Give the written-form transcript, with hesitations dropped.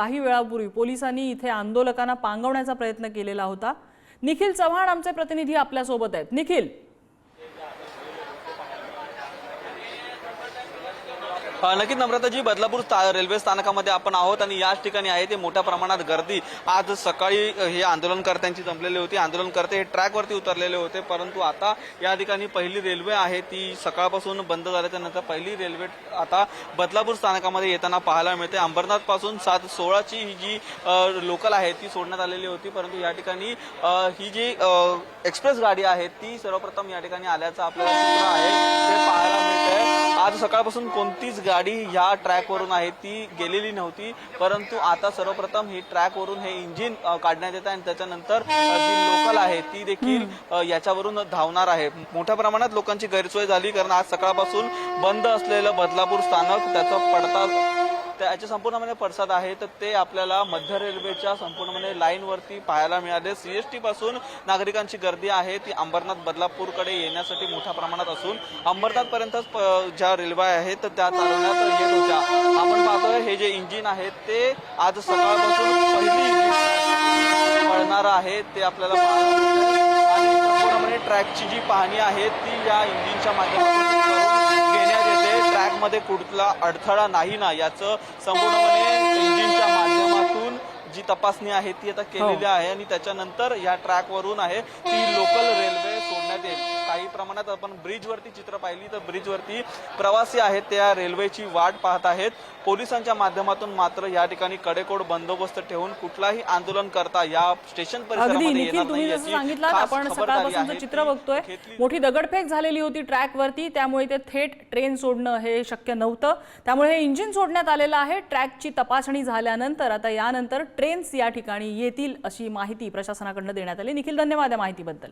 काही वेळापूर्वी पोलिसांनी इथे आंदोलकांना पांगवण्याचा प्रयत्न केलेला होता। निखिल चव्हाण आमचे प्रतिनिधी आपल्या सोबत आहेत। निखिल, नक्कीच नम्रताजी, बदलापूर रेल्वे स्थानकामध्ये आपण आहोत आणि याच ठिकाणी आहे ते मोठ्या प्रमाणात गर्दी आज सकाळी हे आंदोलनकर्त्यांची जमलेली होती। आंदोलनकर्ते हे ट्रॅकवरती उतरलेले होते, परंतु आता या ठिकाणी पहिली रेल्वे आहे ती सकाळपासून बंद झाल्याच्या नंतर पहिली रेल्वे आता बदलापूर स्थानकामध्ये येताना पाहायला मिळते। अंबरनाथ पासून 7:16 ही जी लोकल आहे ती सोडण्यात आलेली होती, परंतु या ठिकाणी ही जी एक्सप्रेस गाडी आहे ती सर्वप्रथम या ठिकाणी आल्याचं आपल्याला चित्र आहे ते पाहायला मिळतंय। आज सकाळपासून कोणतीच गाडी या ट्रॅकवरून आहे ती गेलेली नव्हती, परंतु आता सर्वप्रथम ही ट्रॅकवरून हे इंजिन काढण्यात येत आहे आणि त्याच्यानंतर जी लोकल आहे ती देखील याच्यावरून धावणार आहे। मोठ्या प्रमाणात लोकांची गैरसोय झाली, कारण आज सकाळपासून बंद असलेलं बदलापूर स्थानक त्याचा पडता त्याचे संपूर्णपणे पडसाद आहे तर ते आपल्याला मध्य रेल्वेच्या संपूर्णपणे लाईनवरती पाहायला मिळाले। सीएसटी पासून नागरिकांची गर्दी आहे ती अंबरनाथ बदलापूरकडे येण्यासाठी मोठ्या प्रमाणात असून अंबरनाथ पर्यंत ज्या रेल्वे आहेत त्या चालवण्यात येत होत्या। आपण पाहतोय हे जे इंजिन आहे ते आज सकाळपासून पहिली पळणार आहे ते आपल्याला आणि संपूर्णपणे ट्रॅकची जी पाहणी आहे ती या इंजिनच्या माध्यमातून घेण्यात येते। ट्रॅकमध्ये कुठला अडथळा नाही ना याचं संपूर्णपणे इंजिनच्या माध्यमातून जी तपासणी आहे ती आता केलेली आहे आणि त्याच्यानंतर या ट्रॅकवरून आहे ती लोकल रेल्वे सोडण्यात येईल। काही प्रमाणात आपण ब्रिजवरती चित्र पाहिली तर ब्रिजवरती प्रवासी आहेत त्या रेल्वेची वाट पाहत आहेत। पोलिसांच्या माध्यमातून मात्र या ठिकाणी कडेकोट बंदोबस्त ठेवून कुठलाही आंदोलन करता या स्टेशन परिसरामध्ये येणार नाही याची सांगितलं। आपण सकाळपासूनचं चित्र बघतोय, मोठी दगडफेक झालेली होती ट्रॅकवरती, त्यामुळे ते थेट ट्रेन सोडणं हे शक्य नव्हतं, त्यामुळे हे इंजिन सोडण्यात आलेलं आहे। ट्रॅकची तपासणी झाल्यानंतर आता यानंतर ट्रेन्स या ठिकाणी येतील अशी माहिती प्रशासनाकडून देण्यात आली। निखिल, धन्यवाद या माहितीबद्दल।